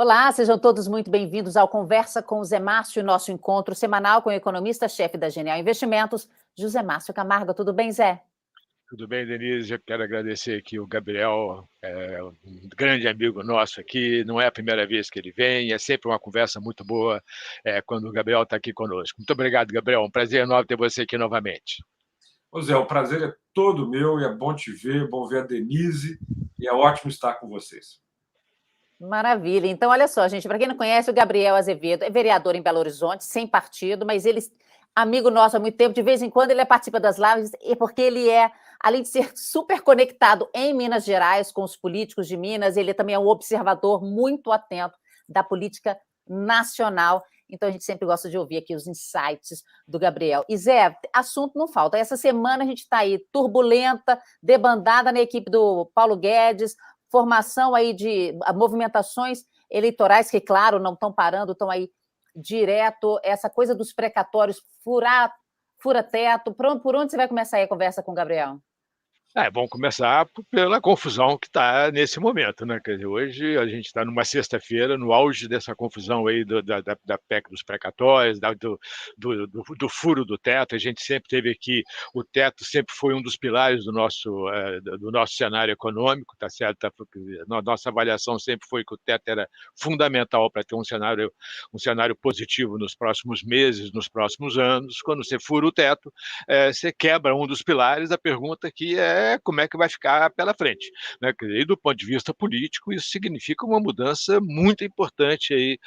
Olá, sejam todos muito bem-vindos ao Conversa com o Zé Márcio, nosso encontro semanal com o economista-chefe da Genial Investimentos, José Márcio Camargo. Tudo bem, Zé? Tudo bem, Denise? Eu quero agradecer aqui o Gabriel, um grande amigo nosso aqui. Não é a primeira vez que ele vem, é sempre uma conversa muito boa quando o Gabriel está aqui conosco. Muito obrigado, Gabriel. Um prazer enorme ter você aqui novamente. Ô Zé, o prazer é todo meu e é bom te ver, bom ver a Denise e é ótimo estar com vocês. Maravilha. Então, olha só, gente, para quem não conhece, o Gabriel Azevedo é vereador em Belo Horizonte, sem partido, mas ele amigo nosso há muito tempo, de vez em quando ele participa das lives, porque ele é, além de ser super conectado em Minas Gerais, com os políticos de Minas, ele também é um observador muito atento da política nacional. Então, a gente sempre gosta de ouvir aqui os insights do Gabriel. E, Zé, assunto não falta. Essa semana a gente está aí turbulenta, debandada na equipe do Paulo Guedes, formação aí de movimentações eleitorais que, claro, não estão parando, estão aí direto, essa coisa dos precatórios, fura-teto. Por onde você vai começar aí a conversa com o Gabriel? É bom começar pela confusão que está nesse momento, né? Quer dizer, hoje a gente está numa sexta-feira, no auge dessa confusão aí da PEC dos precatórios, do furo do teto. A gente sempre teve aqui, o teto sempre foi um dos pilares do nosso cenário econômico, tá certo? Nossa avaliação sempre foi que o teto era fundamental para ter um cenário positivo nos próximos meses, nos próximos anos. Quando você fura o teto, você quebra um dos pilares. A pergunta aqui é como é que vai ficar pela frente, né? E do ponto de vista político, isso significa uma mudança muito importante aí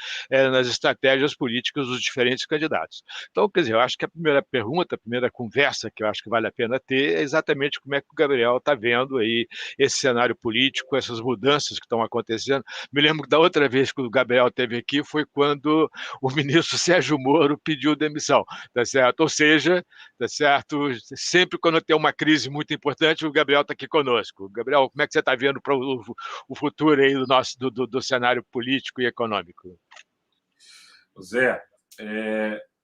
nas estratégias políticas dos diferentes candidatos. Então, quer dizer, eu acho que a primeira pergunta, a primeira conversa que eu acho que vale a pena ter é exatamente como é que o Gabriel está vendo aí esse cenário político, essas mudanças que estão acontecendo. Me lembro que da outra vez que o Gabriel esteve aqui foi quando o ministro Sérgio Moro pediu demissão, tá certo? Ou seja, tá certo? Sempre quando tem uma crise muito importante, o Gabriel está aqui conosco. Gabriel, como é que você está vendo para o futuro aí do cenário político e econômico? Zé,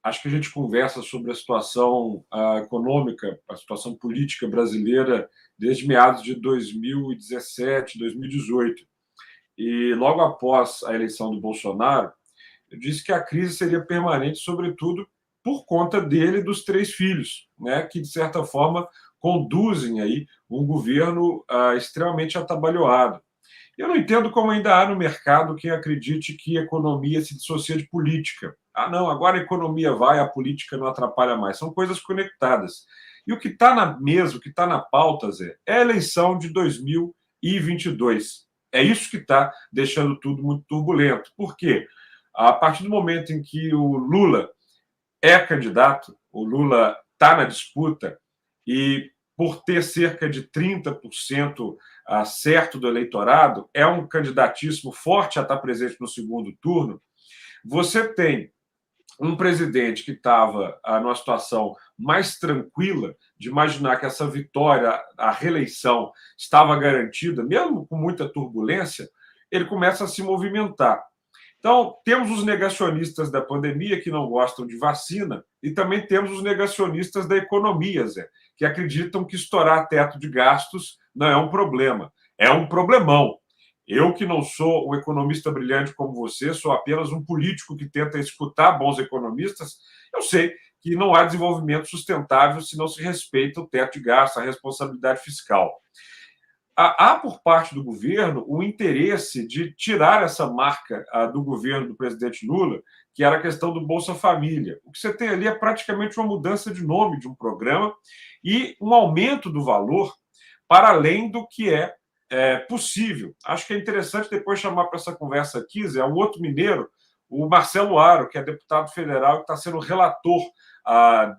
acho que a gente conversa sobre a situação econômica, a situação política brasileira desde meados de 2017, 2018. E logo após a eleição do Bolsonaro, eu disse que a crise seria permanente, sobretudo por conta dele e dos três filhos, né, que, de certa forma, conduzem aí um governo extremamente atabalhoado. Eu não entendo como ainda há no mercado quem acredite que a economia se dissocia de política. Ah, não, agora a economia vai, a política não atrapalha mais. São coisas conectadas. E o que está na mesa, o que está na pauta, Zé, é a eleição de 2022. É isso que está deixando tudo muito turbulento. Por quê? A partir do momento em que o Lula é candidato, o Lula está na disputa, e por ter cerca de 30% certo do eleitorado, é um candidatíssimo forte a estar presente no segundo turno. Você tem um presidente que estava numa situação mais tranquila, de imaginar que essa vitória, a reeleição, estava garantida, mesmo com muita turbulência, ele começa a se movimentar. Então, temos os negacionistas da pandemia que não gostam de vacina e também temos os negacionistas da economia, Zé, que acreditam que estourar teto de gastos não é um problema, é um problemão. Eu, que não sou um economista brilhante como você, sou apenas um político que tenta escutar bons economistas, eu sei que não há desenvolvimento sustentável se não se respeita o teto de gastos, a responsabilidade fiscal. Há, por parte do governo, o interesse de tirar essa marca do governo do presidente Lula, que era a questão do Bolsa Família. O que você tem ali é praticamente uma mudança de nome de um programa e um aumento do valor para além do que é possível. Acho que é interessante depois chamar para essa conversa aqui, Zé, um outro mineiro, o Marcelo Aro, que é deputado federal, que está sendo relator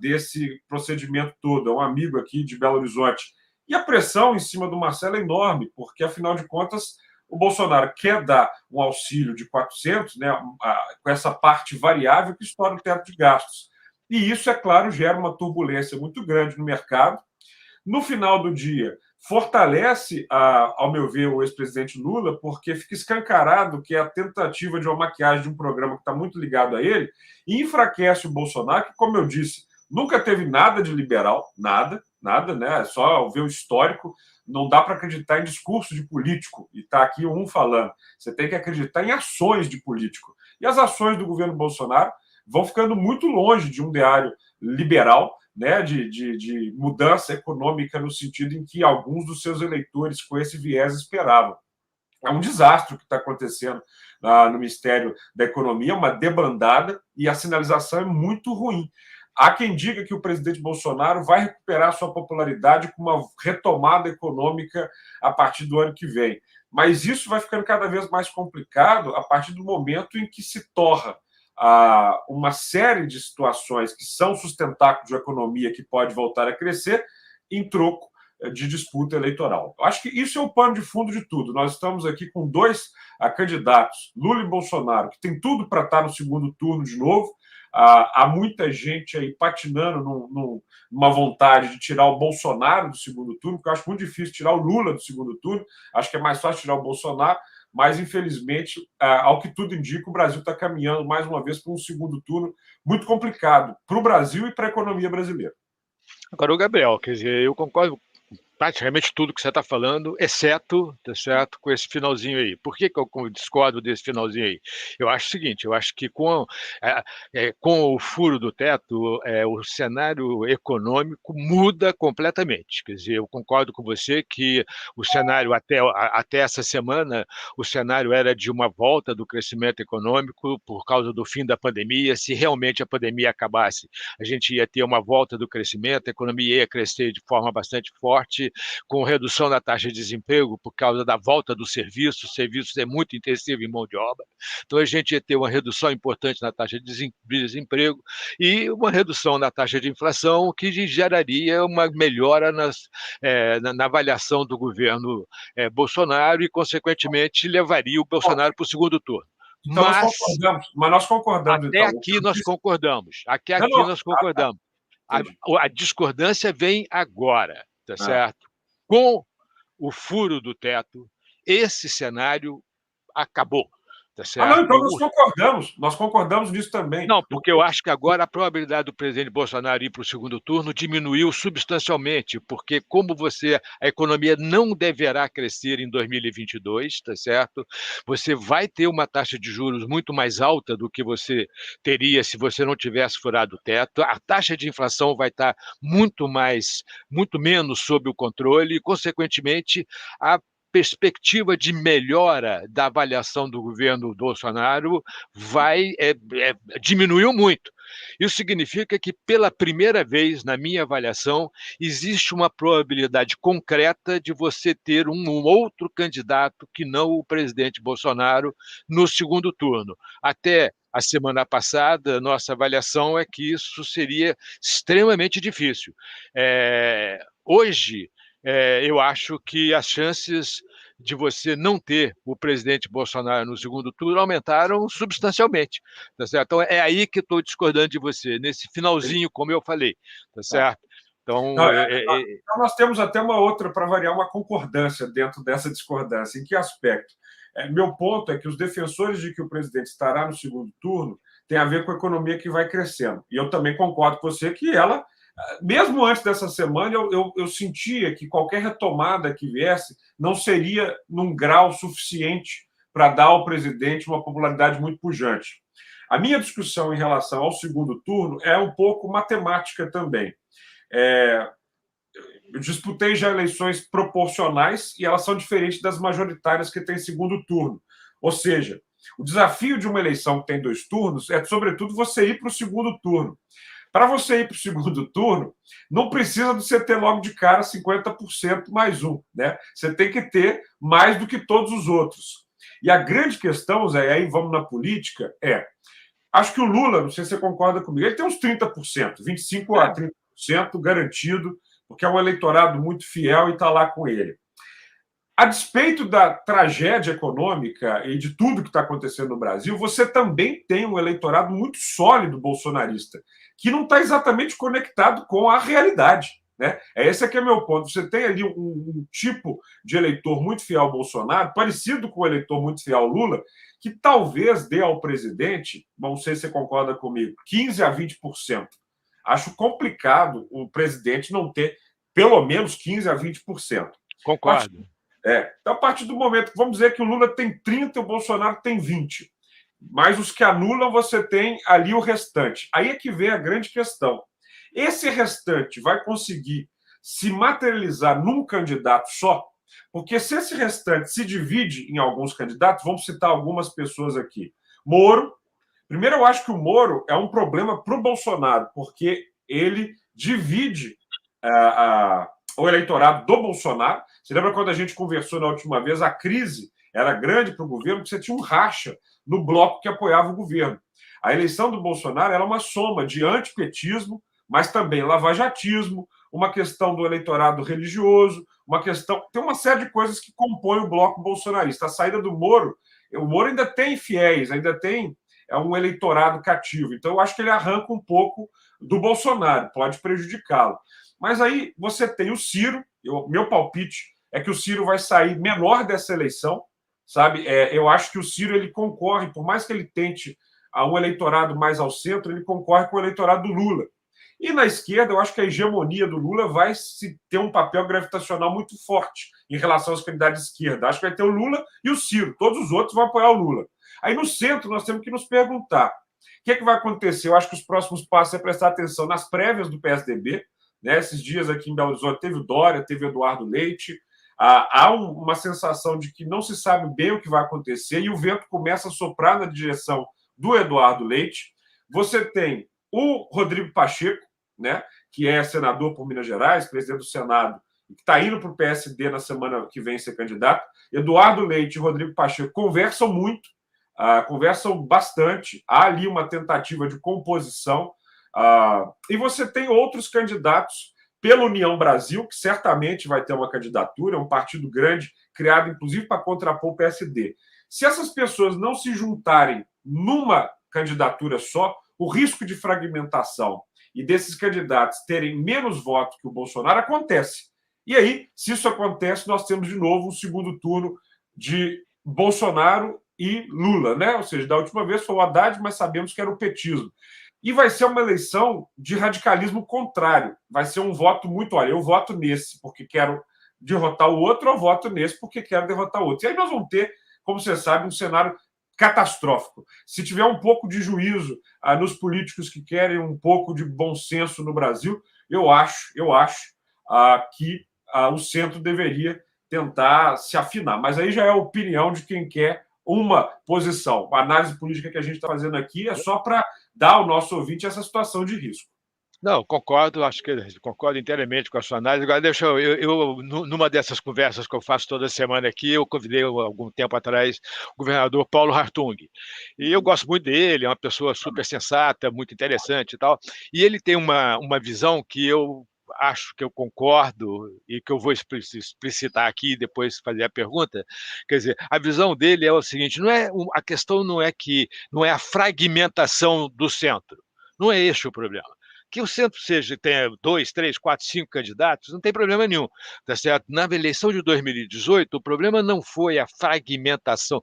desse procedimento todo, é um amigo aqui de Belo Horizonte. E a pressão em cima do Marcelo é enorme, porque, afinal de contas, o Bolsonaro quer dar um auxílio de 400, né, com essa parte variável que estoura o teto de gastos. E isso, é claro, gera uma turbulência muito grande no mercado. No final do dia, fortalece, ao meu ver, o ex-presidente Lula, porque fica escancarado que é a tentativa de uma maquiagem de um programa que está muito ligado a ele, e enfraquece o Bolsonaro, que, como eu disse, nunca teve nada de liberal, nada, nada, né? É só ver o histórico. Não dá para acreditar em discurso de político, e está aqui um falando. Você tem que acreditar em ações de político. E as ações do governo Bolsonaro vão ficando muito longe de um ideário liberal, né, de mudança econômica no sentido em que alguns dos seus eleitores com esse viés esperavam. É um desastre o que está acontecendo no Ministério da Economia, uma debandada, e a sinalização é muito ruim. Há quem diga que o presidente Bolsonaro vai recuperar sua popularidade com uma retomada econômica a partir do ano que vem. Mas isso vai ficando cada vez mais complicado a partir do momento em que se torna uma série de situações que são sustentáculos de economia que pode voltar a crescer em troco de disputa eleitoral. Acho que isso é o pano de fundo de tudo. Nós estamos aqui com dois candidatos, Lula e Bolsonaro, que tem tudo para estar no segundo turno de novo. Há muita gente aí patinando numa vontade de tirar o Bolsonaro do segundo turno, porque eu acho muito difícil tirar o Lula do segundo turno. Acho que é mais fácil tirar o Bolsonaro, mas, infelizmente, ao que tudo indica, o Brasil está caminhando, mais uma vez, para um segundo turno muito complicado para o Brasil e para a economia brasileira. Agora, o Gabriel, quer dizer, eu concordo praticamente tudo que você está falando, exceto, tá certo, com esse finalzinho aí. Por que eu discordo desse finalzinho aí? Eu acho o seguinte, eu acho que com o furo do teto, o cenário econômico muda completamente. Quer dizer, eu concordo com você que o cenário, até essa semana, o cenário era de uma volta do crescimento econômico por causa do fim da pandemia. Se realmente a pandemia acabasse, a gente ia ter uma volta do crescimento, a economia ia crescer de forma bastante forte, com redução da taxa de desemprego por causa da volta do serviço. O serviço é muito intensivo em mão de obra. Então, a gente ia ter uma redução importante na taxa de desemprego e uma redução na taxa de inflação, que geraria uma melhora na avaliação do governo Bolsonaro e, consequentemente, levaria o Bolsonaro para o segundo turno. Então, nós concordamos. Até então. Aqui nós concordamos. Até aqui nós concordamos. A discordância vem agora, tá certo? Com o furo do teto, esse cenário acabou. Tá certo? Não, então nós concordamos nisso também. Não, porque eu acho que agora a probabilidade do presidente Bolsonaro ir para o segundo turno diminuiu substancialmente, porque como a economia não deverá crescer em 2022, tá certo? Você vai ter uma taxa de juros muito mais alta do que você teria se você não tivesse furado o teto, a taxa de inflação vai estar muito menos sob o controle e, consequentemente, a perspectiva de melhora da avaliação do governo Bolsonaro diminuiu muito. Isso significa que, pela primeira vez, na minha avaliação, existe uma probabilidade concreta de você ter um outro candidato que não o presidente Bolsonaro no segundo turno. Até a semana passada, nossa avaliação é que isso seria extremamente difícil. Hoje, eu acho que as chances de você não ter o presidente Bolsonaro no segundo turno aumentaram substancialmente, tá certo? Então, é aí que estou discordando de você, nesse finalzinho, como eu falei, tá certo? Então, nós temos até uma outra, para variar, uma concordância dentro dessa discordância. Em que aspecto? Meu ponto é que os defensores de que o presidente estará no segundo turno tem a ver com a economia que vai crescendo. E eu também concordo com você que ela, mesmo antes dessa semana, eu sentia que qualquer retomada que viesse não seria num grau suficiente para dar ao presidente uma popularidade muito pujante. A minha discussão em relação ao segundo turno é um pouco matemática também. Eu disputei já eleições proporcionais e elas são diferentes das majoritárias que têm segundo turno. Ou seja, o desafio de uma eleição que tem 2 turnos é, sobretudo, você ir para o segundo turno. Para você ir para o segundo turno, não precisa de você ter logo de cara 50% mais um, né? Você tem que ter mais do que todos os outros. E a grande questão, Zé, aí vamos na política, acho que o Lula, não sei se você concorda comigo, ele tem uns 30%, 25% a 30% garantido, porque é um eleitorado muito fiel e está lá com ele. A despeito da tragédia econômica e de tudo que está acontecendo no Brasil, você também tem um eleitorado muito sólido bolsonarista, que não está exatamente conectado com a realidade, né? Esse aqui é meu ponto. Você tem ali um tipo de eleitor muito fiel ao Bolsonaro, parecido com o eleitor muito fiel ao Lula, que talvez dê ao presidente, não sei se você concorda comigo, 15% a 20%. Acho complicado o presidente não ter pelo menos 15% a 20%. Concordo. Então, a partir do momento que vamos dizer que o Lula tem 30% e o Bolsonaro tem 20%, mas os que anulam, você tem ali o restante. Aí é que vem a grande questão. Esse restante vai conseguir se materializar num candidato só? Porque se esse restante se divide em alguns candidatos, vamos citar algumas pessoas aqui. Moro. Primeiro, eu acho que o Moro é um problema para o Bolsonaro, porque ele divide o eleitorado do Bolsonaro. Você lembra quando a gente conversou na última vez, a crise era grande para o governo, porque você tinha um racha no bloco que apoiava o governo. A eleição do Bolsonaro era uma soma de antipetismo, mas também lavajatismo, uma questão do eleitorado religioso, uma questão... Tem uma série de coisas que compõem o bloco bolsonarista. A saída do Moro, o Moro ainda tem fiéis, ainda tem um eleitorado cativo. Então, eu acho que ele arranca um pouco do Bolsonaro, pode prejudicá-lo. Mas aí você tem o Ciro, meu palpite é que o Ciro vai sair menor dessa eleição, sabe? Eu acho que o Ciro ele concorre, por mais que ele tente um eleitorado mais ao centro, ele concorre com o eleitorado do Lula. E na esquerda, eu acho que a hegemonia do Lula vai ter um papel gravitacional muito forte em relação aos candidatos de esquerda. Acho que vai ter o Lula e o Ciro, todos os outros vão apoiar o Lula. Aí no centro, nós temos que nos perguntar o que vai acontecer. Eu acho que os próximos passos é prestar atenção nas prévias do PSDB. Né? Esses dias aqui em Belo Horizonte teve o Dória, teve o Eduardo Leite. Há uma sensação de que não se sabe bem o que vai acontecer e o vento começa a soprar na direção do Eduardo Leite. Você tem o Rodrigo Pacheco, né, que é senador por Minas Gerais, presidente do Senado, que está indo para o PSD na semana que vem ser candidato. Eduardo Leite e Rodrigo Pacheco conversam muito, conversam bastante. Há ali uma tentativa de composição. E você tem outros candidatos pela União Brasil, que certamente vai ter uma candidatura, é um partido grande, criado inclusive para contrapor o PSD. Se essas pessoas não se juntarem numa candidatura só, o risco de fragmentação e desses candidatos terem menos votos que o Bolsonaro acontece. E aí, se isso acontece, nós temos de novo um segundo turno de Bolsonaro e Lula, né? Ou seja, da última vez foi o Haddad, mas sabemos que era o petismo. E vai ser uma eleição de radicalismo contrário. Vai ser um voto muito... Olha, eu voto nesse porque quero derrotar o outro, eu voto nesse porque quero derrotar o outro. E aí nós vamos ter, como você sabe, um cenário catastrófico. Se tiver um pouco de juízo nos políticos que querem um pouco de bom senso no Brasil, eu acho que o centro deveria tentar se afinar. Mas aí já é a opinião de quem quer uma posição. A análise política que a gente está fazendo aqui é só para dar ao nosso ouvinte essa situação de risco. Não, concordo, acho que concordo inteiramente com a sua análise. Agora, deixa numa dessas conversas que eu faço toda semana aqui, eu convidei algum tempo atrás o governador Paulo Hartung. E eu gosto muito dele, é uma pessoa super sensata, muito interessante e tal. E ele tem uma visão que eu acho que eu concordo e que eu vou explicitar aqui e depois fazer a pergunta. Quer dizer, a visão dele é o seguinte: a questão não é a fragmentação do centro, não é esse o problema. Que o centro tenha 2, 3, 4, 5 candidatos, não tem problema nenhum, tá certo? Na eleição de 2018, o problema não foi a fragmentação.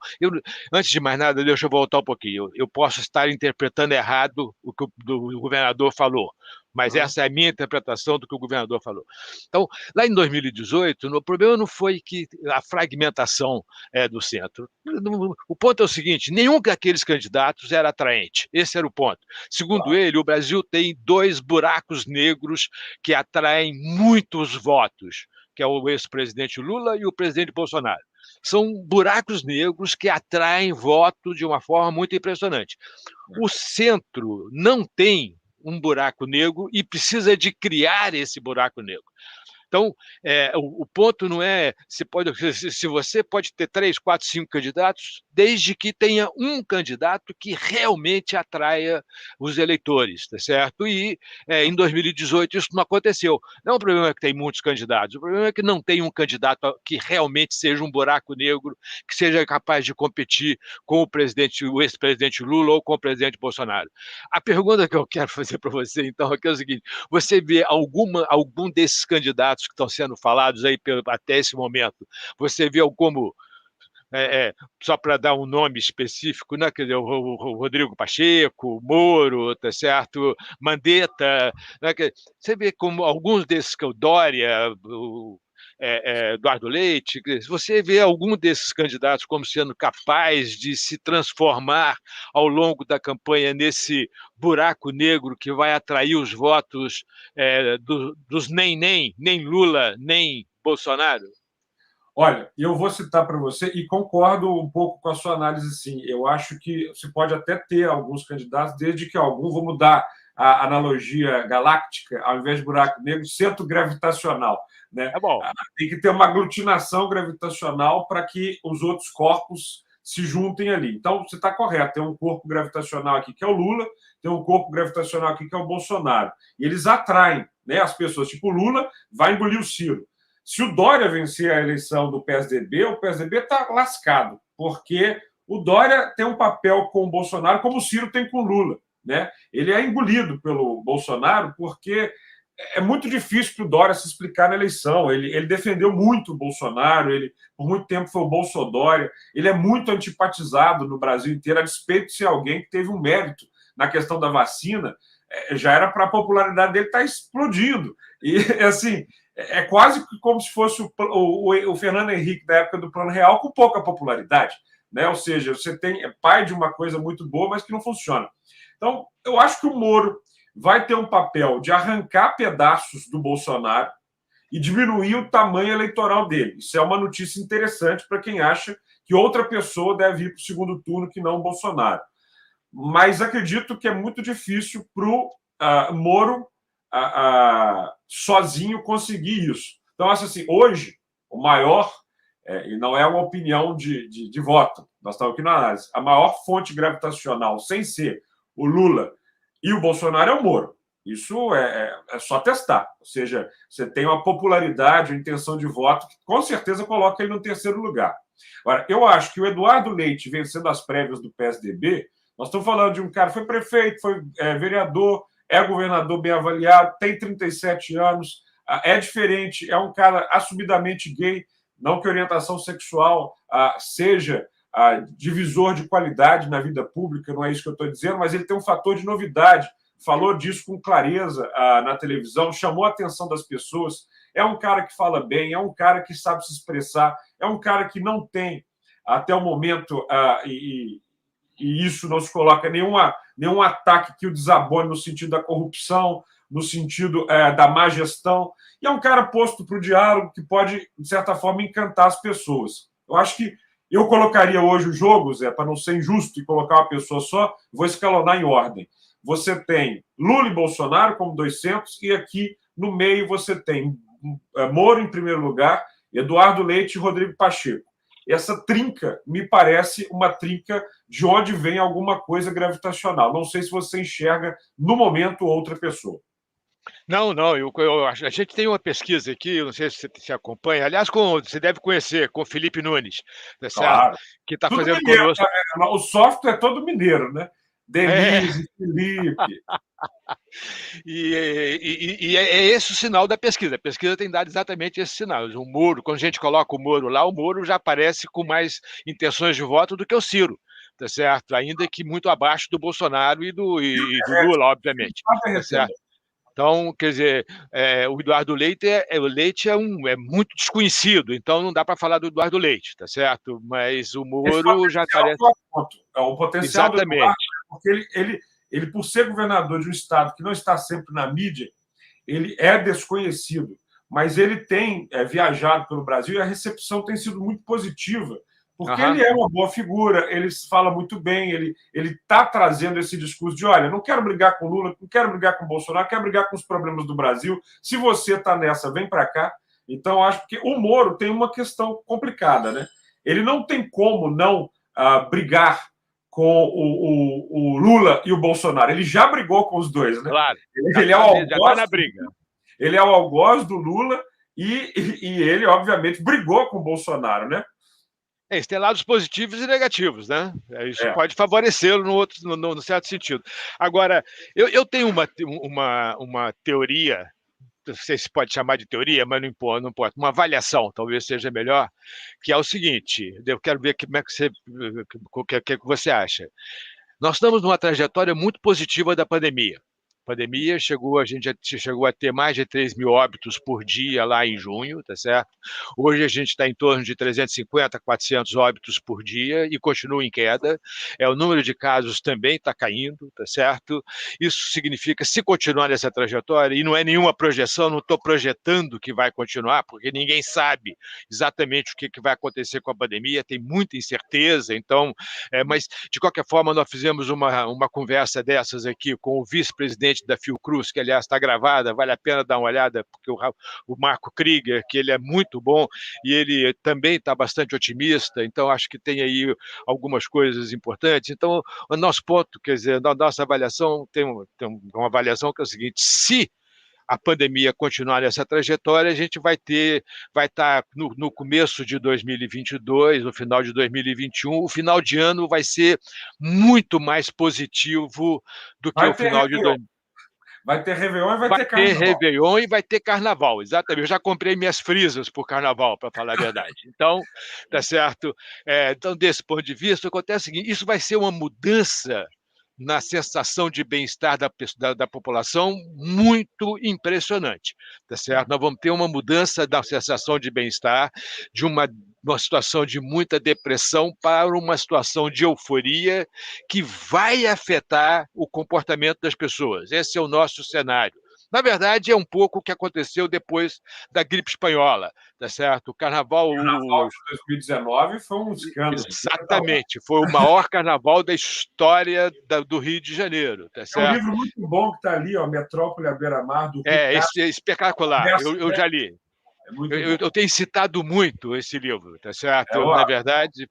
Antes de mais nada, deixa eu voltar um pouquinho. Eu posso estar interpretando errado o que o governador falou, mas essa é a minha interpretação do que o governador falou. Então, lá em 2018, o problema não foi a fragmentação do centro. O ponto é o seguinte: nenhum daqueles candidatos era atraente. Esse era o ponto. Segundo ele, o Brasil tem 2 buracos negros que atraem muitos votos, que é o ex-presidente Lula e o presidente Bolsonaro. São buracos negros que atraem voto de uma forma muito impressionante. O centro não tem um buraco negro e precisa de criar esse buraco negro. Então, o ponto não é se você pode ter 3, 4, 5 candidatos, desde que tenha um candidato que realmente atraia os eleitores, tá certo? E em 2018 isso não aconteceu. Não é um problema que tem muitos candidatos, o problema é que não tem um candidato que realmente seja um buraco negro, que seja capaz de competir com o ex-presidente Lula ou com o presidente Bolsonaro. A pergunta que eu quero fazer para você, então, é o seguinte: você vê algum desses candidatos que estão sendo falados aí até esse momento, você vê como só para dar um nome específico, né? Quer dizer, o Rodrigo Pacheco, o Moro, tá certo? Mandetta, né? Você vê como alguns desses, que o Dória, Eduardo Leite, você vê algum desses candidatos como sendo capaz de se transformar ao longo da campanha nesse buraco negro que vai atrair os votos dos nem Lula, nem Bolsonaro? Olha, eu vou citar para você e concordo um pouco com a sua análise, sim. Eu acho que você pode até ter alguns candidatos, desde que algum, vou mudar a analogia galáctica, ao invés de buraco negro, centro gravitacional. Né? É bom. Tem que ter uma aglutinação gravitacional para que os outros corpos se juntem ali. Então, você está correto, tem um corpo gravitacional aqui que é o Lula, tem um corpo gravitacional aqui que é o Bolsonaro. E eles atraem, né, as pessoas. Tipo, o Lula vai engolir o Ciro. Se o Dória vencer a eleição do PSDB, o PSDB está lascado, porque o Dória tem um papel com o Bolsonaro como o Ciro tem com o Lula. Né? Ele é engolido pelo Bolsonaro porque é muito difícil para o Dória se explicar na eleição. Ele defendeu muito o Bolsonaro, ele por muito tempo foi o Bolsodória, ele é muito antipatizado no Brasil inteiro, a despeito de ser alguém que teve um mérito na questão da vacina, já era para a popularidade dele estar explodindo. E, assim, é quase como se fosse o Fernando Henrique da época do Plano Real com pouca popularidade. Né? Ou seja, você é pai de uma coisa muito boa, mas que não funciona. Então, eu acho que o Moro vai ter um papel de arrancar pedaços do Bolsonaro e diminuir o tamanho eleitoral dele. Isso é uma notícia interessante para quem acha que outra pessoa deve ir para o segundo turno que não o Bolsonaro. Mas acredito que é muito difícil para o Moro sozinho conseguir isso. Então, acho assim, hoje, o maior, e não é uma opinião de voto, nós estamos aqui na análise, a maior fonte gravitacional, sem ser o Lula e o Bolsonaro, é o Moro. Isso é só testar. Ou seja, você tem uma popularidade, uma intenção de voto que com certeza coloca ele no terceiro lugar. Agora, eu acho que o Eduardo Leite, vencendo as prévias do PSDB, nós estamos falando de um cara que foi prefeito, foi vereador, é governador bem avaliado, tem 37 anos, é diferente, é um cara assumidamente gay, não que a orientação sexual seja divisor de qualidade na vida pública, não é isso que eu estou dizendo, mas ele tem um fator de novidade, falou disso com clareza na televisão, chamou a atenção das pessoas, é um cara que fala bem, é um cara que sabe se expressar, é um cara que não tem, até o momento, e isso não se coloca nenhum ataque que o desabone no sentido da corrupção, no sentido da má gestão, e é um cara posto para o diálogo que pode, de certa forma, encantar as pessoas. Eu acho que eu colocaria hoje o jogo, Zé, para não ser injusto e colocar uma pessoa só, vou escalonar em ordem. Você tem Lula e Bolsonaro como 200, e aqui no meio você tem Moro em primeiro lugar, Eduardo Leite e Rodrigo Pacheco. Essa trinca me parece uma trinca de onde vem alguma coisa gravitacional. Não sei se você enxerga, no momento, outra pessoa. Não, a gente tem uma pesquisa aqui, não sei se você se acompanha, aliás, você deve conhecer, com o Felipe Nunes, tá certo? Claro. Que está Tudo fazendo mineiro, conosco. O software é todo mineiro, né? Denise, Felipe. E é esse o sinal da pesquisa. A pesquisa tem dado exatamente esse sinal. O Moro, quando a gente coloca o Moro lá, o Moro já aparece com mais intenções de voto do que o Ciro, tá certo? Ainda que muito abaixo do Bolsonaro e do Lula, obviamente. Tá certo? Então, quer dizer, o Eduardo Leite, é muito desconhecido, então não dá para falar do Eduardo Leite, tá certo? Mas o Moro já aparece. É o potencial do Eduardo, porque ele, por ser governador de um estado que não está sempre na mídia, ele é desconhecido, mas ele tem viajado pelo Brasil e a recepção tem sido muito positiva, porque ele é uma boa figura, ele fala muito bem, ele está trazendo esse discurso de, olha, não quero brigar com Lula, não quero brigar com Bolsonaro, quero brigar com os problemas do Brasil, se você está nessa, vem para cá. Então, acho que o Moro tem uma questão complicada, né? Ele não tem como não brigar com o Lula e o Bolsonaro. Ele já brigou com os dois, né? Claro. Ele é o algoz, na briga. Ele é o algoz do Lula e ele, obviamente, brigou com o Bolsonaro, né? Isso tem lados positivos e negativos, né? Isso pode favorecê-lo no certo sentido. Agora, eu tenho uma teoria não sei se pode chamar de teoria, mas não importa, uma avaliação, talvez seja melhor, que é o seguinte, eu quero ver como é que que você acha. Nós estamos numa trajetória muito positiva da pandemia. A pandemia a gente chegou a ter mais de 3 mil óbitos por dia lá em junho, tá certo? Hoje a gente está em torno de 350, 400 óbitos por dia e continua em queda. O número de casos também está caindo, tá certo? Isso significa, se continuar nessa trajetória, e não é nenhuma projeção, não estou projetando que vai continuar, porque ninguém sabe exatamente o que vai acontecer com a pandemia, tem muita incerteza, então, mas de qualquer forma nós fizemos uma conversa dessas aqui com o vice-presidente da Fiocruz, que aliás está gravada, vale a pena dar uma olhada, porque o Marco Krieger, que ele é muito bom e ele também está bastante otimista, então acho que tem aí algumas coisas importantes. Então, o nosso ponto, quer dizer, a nossa avaliação tem uma avaliação que é o seguinte: se a pandemia continuar nessa trajetória, a gente vai estar no começo de 2022, no final de 2021, o final de ano vai ser muito mais positivo do que o final de 2020. Vai ter Réveillon e vai ter Carnaval. Vai ter Réveillon e vai ter Carnaval, exatamente. Eu já comprei minhas frisas por Carnaval, para falar a verdade. Então, tá certo? Então, desse ponto de vista, acontece o seguinte: isso vai ser uma mudança na sensação de bem-estar da população muito impressionante, tá certo? Nós vamos ter uma mudança da sensação de bem-estar de uma situação de muita depressão para uma situação de euforia que vai afetar o comportamento das pessoas. Esse é o nosso cenário. Na verdade, é um pouco o que aconteceu depois da gripe espanhola, tá certo? O Carnaval de 2019 foi um escândalo. Exatamente, foi o maior carnaval da história do Rio de Janeiro, tá certo? É um livro muito bom que está ali, ó, Metrópole à beira-mar, do esse é espetacular, eu já li. Eu tenho citado muito esse livro, tá certo? Na verdade,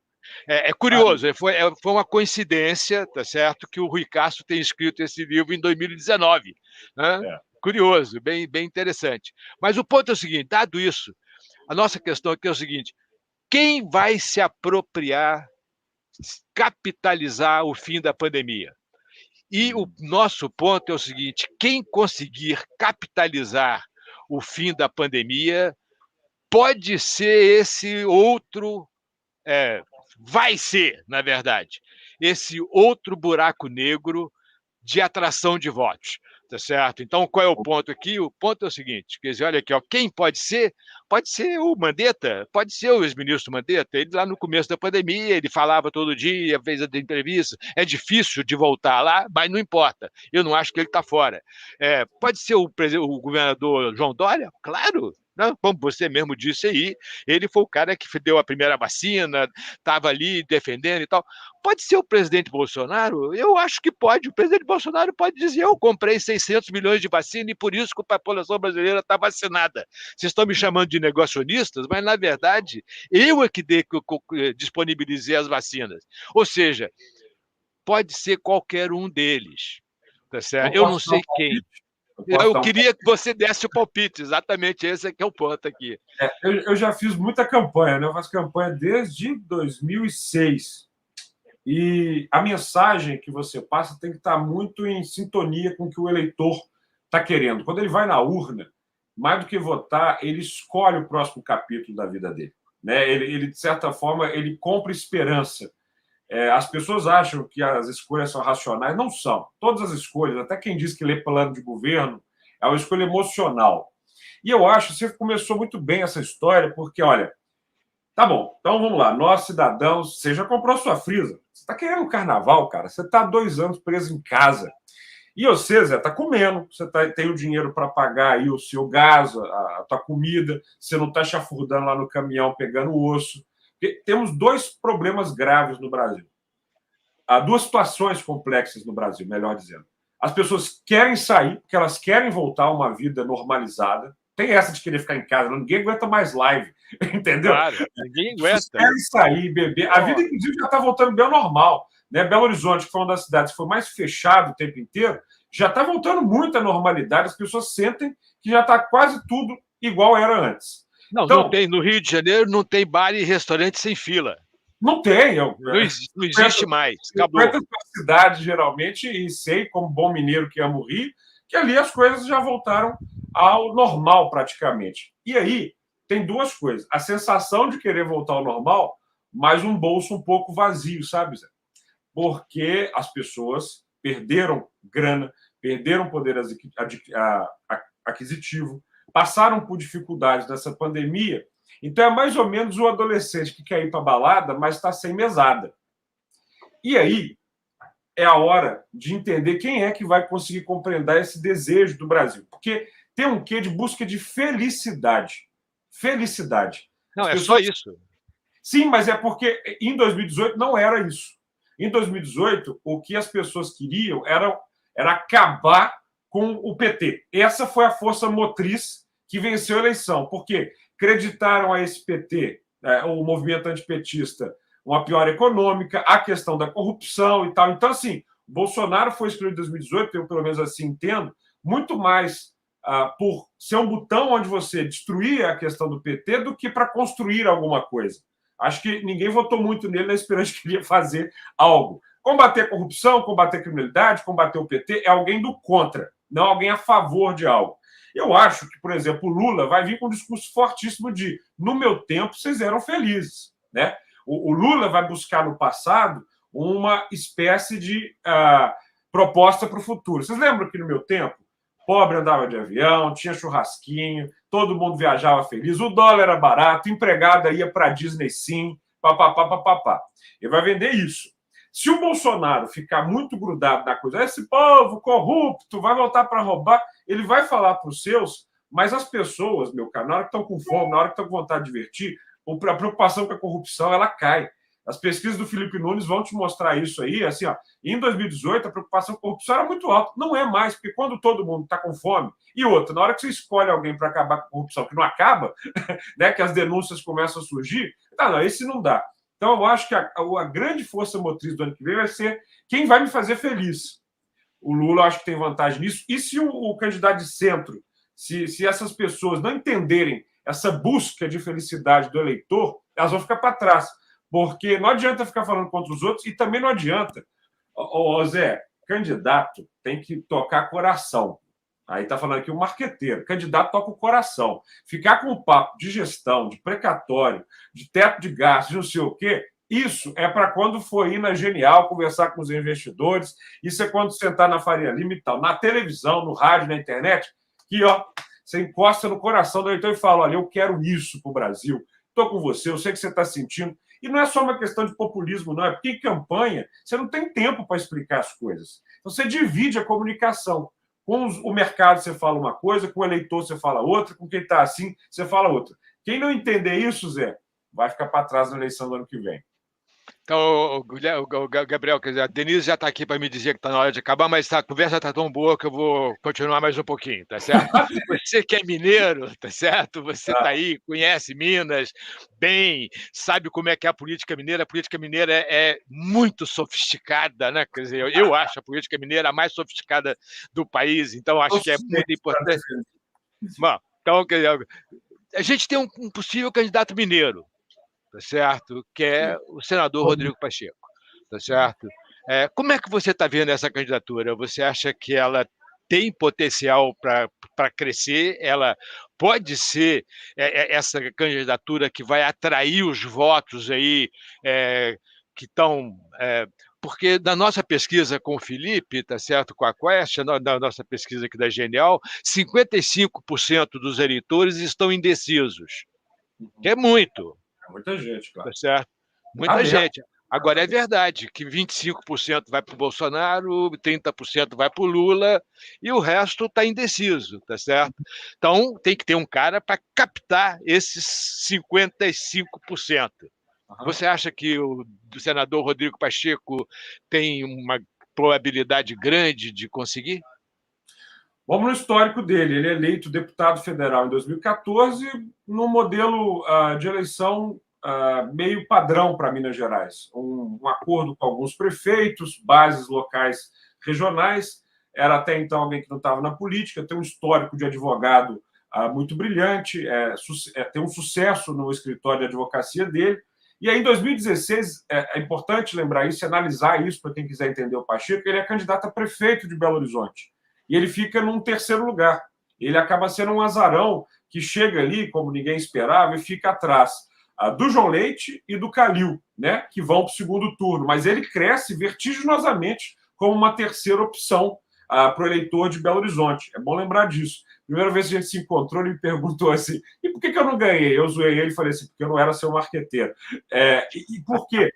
é curioso, foi uma coincidência, tá certo, que o Rui Castro tenha escrito esse livro em 2019, né? Curioso, bem interessante. Mas o ponto é o seguinte: dado isso, a nossa questão aqui é o seguinte: quem vai se apropriar, capitalizar o fim da pandemia? E o nosso ponto é o seguinte: quem conseguir capitalizar o fim da pandemia pode ser esse outro, vai ser, na verdade, esse outro buraco negro de atração de votos, tá certo? Então, qual é o ponto aqui? O ponto é o seguinte, quer dizer, olha aqui, ó, quem pode ser o Mandetta, pode ser o ex-ministro Mandetta. Ele lá no começo da pandemia, ele falava todo dia, fez a entrevista, é difícil de voltar lá, mas não importa, eu não acho que ele está fora. Pode ser o governador João Dória? Claro. Não, como você mesmo disse aí, ele foi o cara que deu a primeira vacina, estava ali defendendo e tal. Pode ser o presidente Bolsonaro? Eu acho que pode. O presidente Bolsonaro pode dizer: eu comprei 600 milhões de vacina e por isso que a população brasileira está vacinada. Vocês estão me chamando de negacionistas, mas, na verdade, eu é que disponibilizei as vacinas. Ou seja, pode ser qualquer um deles. Tá certo? Eu não sei quem. Eu queria que você desse o palpite, exatamente esse é que é o ponto aqui. Eu já fiz muita campanha, né? Eu faço campanha desde 2006. E a mensagem que você passa tem que estar muito em sintonia com o que o eleitor está querendo. Quando ele vai na urna, mais do que votar, ele escolhe o próximo capítulo da vida dele, né? Ele de certa forma, ele compra esperança. As pessoas acham que as escolhas são racionais. Não são. Todas as escolhas, até quem diz que lê plano de governo, é uma escolha emocional. E eu acho que você começou muito bem essa história, porque, olha, tá bom, então vamos lá. Nós, cidadãos, você já comprou sua frisa. Você está querendo o carnaval, cara. Você está há 2 anos preso em casa. E você, Zé, está comendo. Você tem o dinheiro para pagar aí o seu gás, a tua comida. Você não está chafurdando lá no caminhão pegando o osso. Temos 2 problemas graves no Brasil. Há 2 situações complexas no Brasil, melhor dizendo. As pessoas querem sair, porque elas querem voltar a uma vida normalizada. Tem essa de querer ficar em casa, ninguém aguenta mais live, entendeu? Claro, ninguém aguenta. As pessoas querem sair, beber. A vida, inclusive, já está voltando bem ao normal. Né? Belo Horizonte, que foi uma das cidades que foi mais fechado o tempo inteiro, já está voltando muito à normalidade. As pessoas sentem que já está quase tudo igual era antes. Não, então, não tem. No Rio de Janeiro não tem bar e restaurante sem fila. Não tem. Não existe mais. Acabou. Eu frequento a cidade, geralmente, e sei, como bom mineiro que amo o Rio, que ali as coisas já voltaram ao normal, praticamente. E aí tem duas coisas. A sensação de querer voltar ao normal, mas um bolso um pouco vazio, sabe, Zé? Porque as pessoas perderam grana, perderam poder aquisitivo, passaram por dificuldades nessa pandemia. Então, é mais ou menos o adolescente que quer ir para a balada, mas está sem mesada. E aí é a hora de entender quem é que vai conseguir compreender esse desejo do Brasil. Porque tem um quê de busca de felicidade. Felicidade. Não, é só isso. Sim, mas é porque em 2018 não era isso. Em 2018, o que as pessoas queriam era acabar com o PT. Essa foi a força motriz que venceu a eleição. Porque acreditaram a esse PT, o movimento antipetista, uma pior econômica, a questão da corrupção e tal. Então, assim, Bolsonaro foi escolhido em 2018, eu pelo menos assim entendo, muito mais por ser um botão onde você destruía a questão do PT do que para construir alguma coisa. Acho que ninguém votou muito nele na esperança que ele ia fazer algo. Combater a corrupção, combater a criminalidade, combater o PT é alguém do contra, não alguém a favor de algo. Eu acho que, por exemplo, o Lula vai vir com um discurso fortíssimo de no meu tempo vocês eram felizes, né? O Lula vai buscar no passado uma espécie de proposta para o futuro. Vocês lembram que no meu tempo, pobre andava de avião, tinha churrasquinho, todo mundo viajava feliz, o dólar era barato, empregada ia para a Disney sim, papapá. Ele vai vender isso. Se o Bolsonaro ficar muito grudado na coisa, esse povo corrupto vai voltar para roubar, ele vai falar para os seus, mas as pessoas, meu cara, na hora que estão com fome, na hora que estão com vontade de divertir, a preocupação com a corrupção, ela cai. As pesquisas do Felipe Nunes vão te mostrar isso aí. Assim, ó, em 2018, a preocupação com a corrupção era muito alta. Não é mais, porque quando todo mundo está com fome, e outra, na hora que você escolhe alguém para acabar com a corrupção, que não acaba, né, que as denúncias começam a surgir, não, esse não dá. Então, eu acho que a grande força motriz do ano que vem vai ser quem vai me fazer feliz. O Lula, eu acho que tem vantagem nisso. E se o candidato de centro, se essas pessoas não entenderem essa busca de felicidade do eleitor, elas vão ficar para trás. Porque não adianta ficar falando contra os outros e também não adianta. Zé, candidato tem que tocar coração. Aí está falando aqui o marqueteiro. Candidato toca o coração. Ficar com o papo de gestão, de precatório, de teto de gastos, de não sei o quê, isso é para quando for ir na Genial conversar com os investidores, isso é quando sentar na Faria Lima e tal. Na televisão, no rádio, na internet, que ó, você encosta no coração do eleitor e fala, olha, eu quero isso para o Brasil, estou com você, eu sei que você está sentindo. E não é só uma questão de populismo, não. É porque em campanha você não tem tempo para explicar as coisas. Então você divide a comunicação. Com o mercado você fala uma coisa, com o eleitor você fala outra, com quem está assim você fala outra. Quem não entender isso, Zé, vai ficar para trás na eleição do ano que vem. Então, Gabriel, quer dizer, a Denise já está aqui para me dizer que está na hora de acabar, mas a conversa está tão boa que eu vou continuar mais um pouquinho, tá certo? Você que é mineiro, tá certo? Você está aí, conhece Minas bem, sabe como é que é a política mineira. A política mineira é muito sofisticada, né? Quer dizer, eu acho a política mineira a mais sofisticada do país, então acho que é muito importante. Bom, então, a gente tem um possível candidato mineiro, tá certo? Que é o senador Rodrigo Pacheco, tá certo? Como é que você está vendo essa candidatura? Você acha que ela tem potencial para crescer? Ela pode ser essa candidatura que vai atrair os votos aí que estão... porque na nossa pesquisa com o Felipe, tá certo, com a Quest, na nossa pesquisa aqui da Genial, 55% dos eleitores estão indecisos, que é muito. Muita gente, claro. Tá certo? Muita gente. Agora, é verdade que 25% vai para o Bolsonaro, 30% vai para o Lula e o resto está indeciso, tá certo? Então, tem que ter um cara para captar esses 55%. Você acha que o senador Rodrigo Pacheco tem uma probabilidade grande de conseguir? Vamos no histórico dele. Ele é eleito deputado federal em 2014, num modelo de eleição meio padrão para Minas Gerais. Um acordo com alguns prefeitos, bases locais regionais. Era até então alguém que não estava na política, tem um histórico de advogado muito brilhante, tem um sucesso no escritório de advocacia dele. E aí, em 2016, é importante lembrar isso e analisar isso para quem quiser entender o Pacheco, ele é candidato a prefeito de Belo Horizonte. E ele fica num terceiro lugar. ele acaba sendo um azarão que chega ali, como ninguém esperava, e fica atrás do João Leite e do Calil, né, que vão para o segundo turno. Mas ele cresce vertiginosamente como uma terceira opção para o eleitor de Belo Horizonte. É bom lembrar disso. Primeira vez que a gente se encontrou, ele me perguntou assim, e por que eu não ganhei? Eu zoei ele e falei assim, porque eu não era seu marqueteiro. E por quê?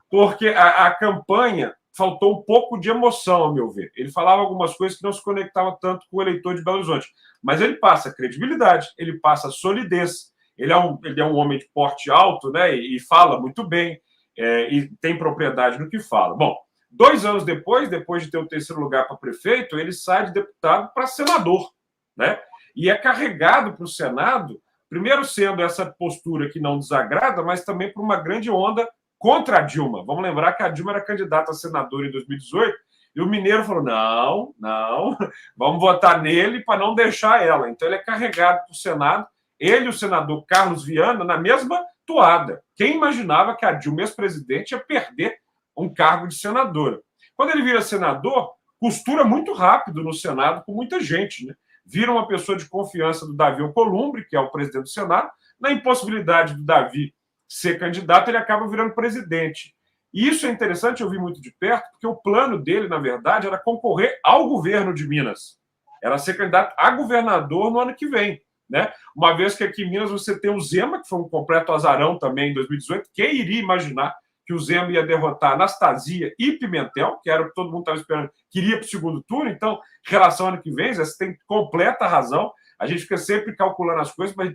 Porque a campanha faltou um pouco de emoção, a meu ver. Ele falava algumas coisas que não se conectavam tanto com o eleitor de Belo Horizonte. Mas ele passa credibilidade, ele passa solidez, ele é um homem de porte alto, né, e fala muito bem, e tem propriedade no que fala. Bom, 2 anos depois de ter o terceiro lugar para prefeito, ele sai de deputado para senador, né? E é carregado para o Senado, primeiro sendo essa postura que não desagrada, mas também por uma grande onda contra a Dilma. Vamos lembrar que a Dilma era candidata a senadora em 2018 e o Mineiro falou, não, vamos votar nele para não deixar ela. Então ele é carregado para o Senado, ele e o senador Carlos Viana na mesma toada. Quem imaginava que a Dilma, ex-presidente, ia perder um cargo de senadora? Quando ele vira senador, costura muito rápido no Senado com muita gente, né? Vira uma pessoa de confiança do Davi Alcolumbre, que é o presidente do Senado. Na impossibilidade do Davi ser candidato, ele acaba virando presidente. E isso é interessante, eu vi muito de perto, porque o plano dele, na verdade, era concorrer ao governo de Minas. Era ser candidato a governador no ano que vem, né? Uma vez que aqui em Minas você tem o Zema, que foi um completo azarão também em 2018. Quem iria imaginar que o Zema ia derrotar Anastasia e Pimentel, que era o que todo mundo estava esperando, que iria para o segundo turno? Então, relação ao ano que vem, você tem completa razão. A gente fica sempre calculando as coisas, mas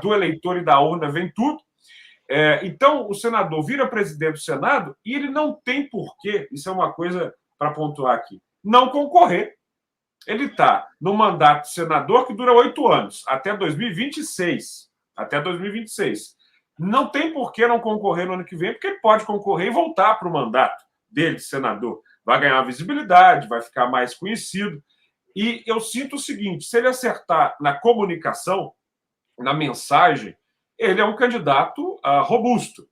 do eleitor e da urna vem tudo. Então, o senador vira presidente do Senado e ele não tem porquê, isso é uma coisa para pontuar aqui, não concorrer. Ele está no mandato de senador que dura 8 anos, até 2026. Até 2026. Não tem por que não concorrer no ano que vem, porque ele pode concorrer e voltar para o mandato dele de senador. Vai ganhar visibilidade, vai ficar mais conhecido. E eu sinto o seguinte, se ele acertar na comunicação, na mensagem, ele é um candidato robusto.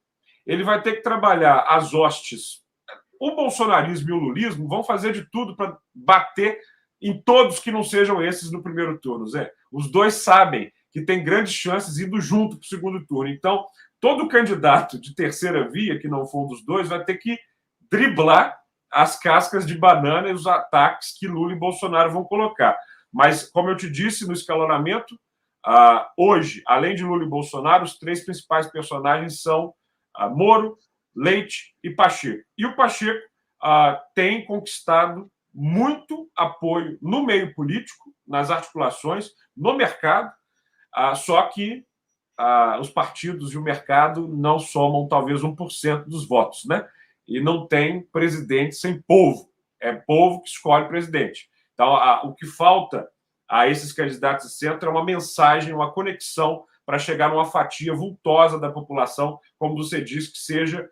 Ele vai ter que trabalhar as hostes. O bolsonarismo e o lulismo vão fazer de tudo para bater em todos que não sejam esses no primeiro turno, Zé. Os dois sabem que tem grandes chances indo junto para o segundo turno. Então, todo candidato de terceira via, que não for um dos dois, vai ter que driblar as cascas de banana e os ataques que Lula e Bolsonaro vão colocar. Mas, como eu te disse no escalonamento, hoje, além de Lula e Bolsonaro, os 3 principais personagens são Moro, Leite e Pacheco. E o Pacheco tem conquistado muito apoio no meio político, nas articulações, no mercado, só que os partidos e o mercado não somam talvez 1% dos votos, né? E não tem presidente sem povo. É povo que escolhe presidente. Então, o que falta a esses candidatos de centro é uma mensagem, uma conexão para chegar numa fatia vultosa da população, como você diz, que seja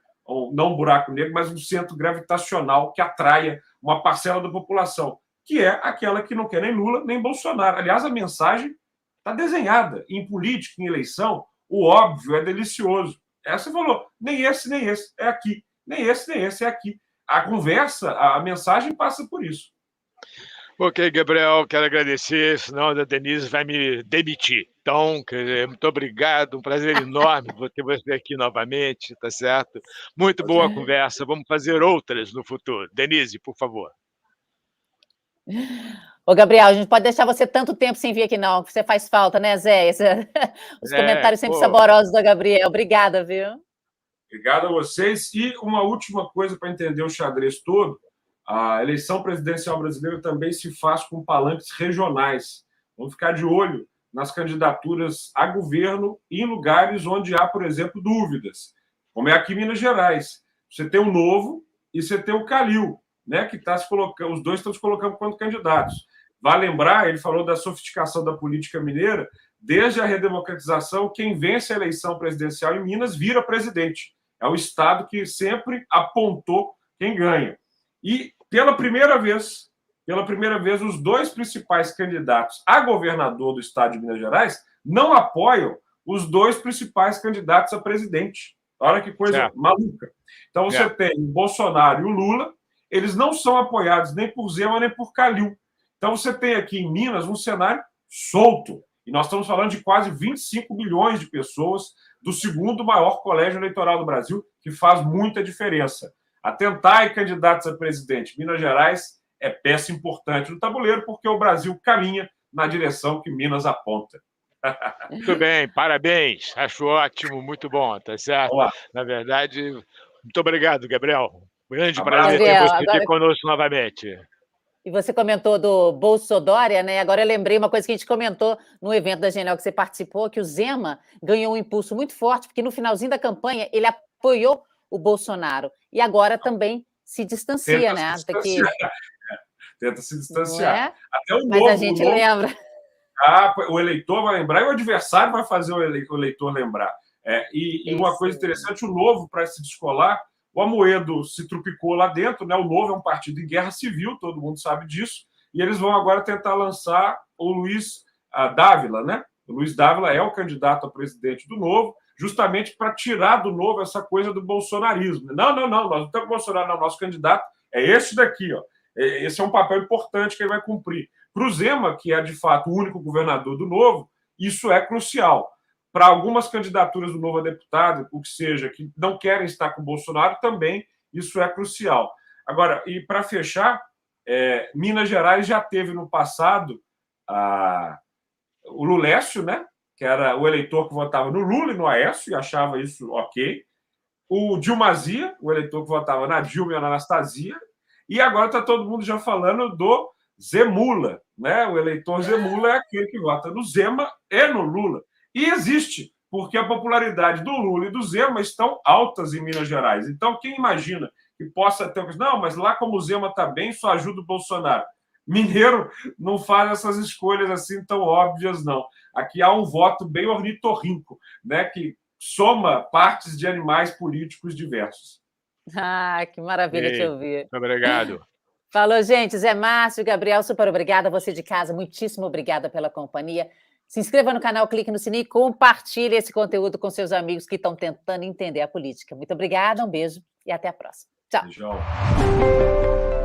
não um buraco negro, mas um centro gravitacional que atraia uma parcela da população, que é aquela que não quer nem Lula nem Bolsonaro. Aliás, a mensagem está desenhada. Em política, em eleição, o óbvio é delicioso. Você falou, nem esse, é aqui. Nem esse, é aqui. A conversa, a mensagem passa por isso. Ok, Gabriel, quero agradecer, senão a Denise vai me demitir. Então, muito obrigado, um prazer enorme ter você aqui novamente, tá certo? Muito boa conversa, vamos fazer outras no futuro. Denise, por favor. Ô, Gabriel, a gente pode deixar você tanto tempo sem vir aqui, não, que você faz falta, né, Zé? Os comentários sempre saborosos do Gabriel. Obrigada, viu? Obrigado a vocês. E uma última coisa para entender o xadrez todo, a eleição presidencial brasileira também se faz com palanques regionais. Vamos ficar de olho nas candidaturas a governo em lugares onde há, por exemplo, dúvidas, como é aqui em Minas Gerais. Você tem o Novo e você tem o Calil, né, que está se colocando, os dois estão se colocando como candidatos. Vale lembrar, ele falou da sofisticação da política mineira, desde a redemocratização, quem vence a eleição presidencial em Minas vira presidente. É o estado que sempre apontou quem ganha. E, pela primeira vez, os 2 principais candidatos a governador do estado de Minas Gerais não apoiam os 2 principais candidatos a presidente. Olha que coisa maluca. Então, você tem o Bolsonaro e o Lula, eles não são apoiados nem por Zema nem por Calil. Então, você tem aqui em Minas um cenário solto. E nós estamos falando de quase 25 milhões de pessoas do segundo maior colégio eleitoral do Brasil, que faz muita diferença. Atentar e candidatos a presidente Minas Gerais é peça importante no tabuleiro, porque o Brasil caminha na direção que Minas aponta. Muito bem, parabéns. Acho ótimo, muito bom, tá certo? Na verdade, muito obrigado, Gabriel. Grande prazer ter você aqui conosco novamente. E você comentou do Bolsodória, né? Agora eu lembrei uma coisa que a gente comentou no evento da Genial que você participou, que o Zema ganhou um impulso muito forte, porque no finalzinho da campanha ele apoiou o Bolsonaro. E agora também se distancia, né? Tenta se distanciar. É? Até o Mas novo, a gente lembra. O eleitor vai lembrar e o adversário vai fazer o eleitor lembrar. E uma coisa interessante, o Novo, para se descolar, o Amoedo se trupicou lá dentro, né? O Novo é um partido em guerra civil, todo mundo sabe disso, e eles vão agora tentar lançar o Luiz Dávila, né? O Luiz Dávila é o candidato a presidente do Novo, justamente para tirar do Novo essa coisa do bolsonarismo. Não, nós não temos Bolsonaro, não, nosso candidato é esse daqui, ó. Esse é um papel importante que ele vai cumprir. Para o Zema, que é de fato o único governador do Novo, isso é crucial. Para algumas candidaturas do Novo a deputado, o que seja, que não querem estar com o Bolsonaro, também isso é crucial. Agora, e para fechar, Minas Gerais já teve no passado o Lulécio, né, que era o eleitor que votava no Lula e no Aécio e achava isso ok. O Dilmazia, o eleitor que votava na Dilma e na Anastasia. E agora está todo mundo já falando do Zemula, né? O eleitor Zemula é aquele que vota no Zema e no Lula. E existe, porque a popularidade do Lula e do Zema estão altas em Minas Gerais. Então, quem imagina que possa ter... Não, mas lá como o Zema está bem, só ajuda o Bolsonaro. Mineiro não faz essas escolhas assim tão óbvias, não. Aqui há um voto bem ornitorrinco, né? Que soma partes de animais políticos diversos. Que maravilha te ouvir. Muito obrigado. Falou, gente. Zé Márcio, Gabriel, super obrigada. Você de casa, muitíssimo obrigada pela companhia. Se inscreva no canal, clique no sininho e compartilhe esse conteúdo com seus amigos que estão tentando entender a política. Muito obrigada, um beijo e até a próxima. Tchau. Beijão.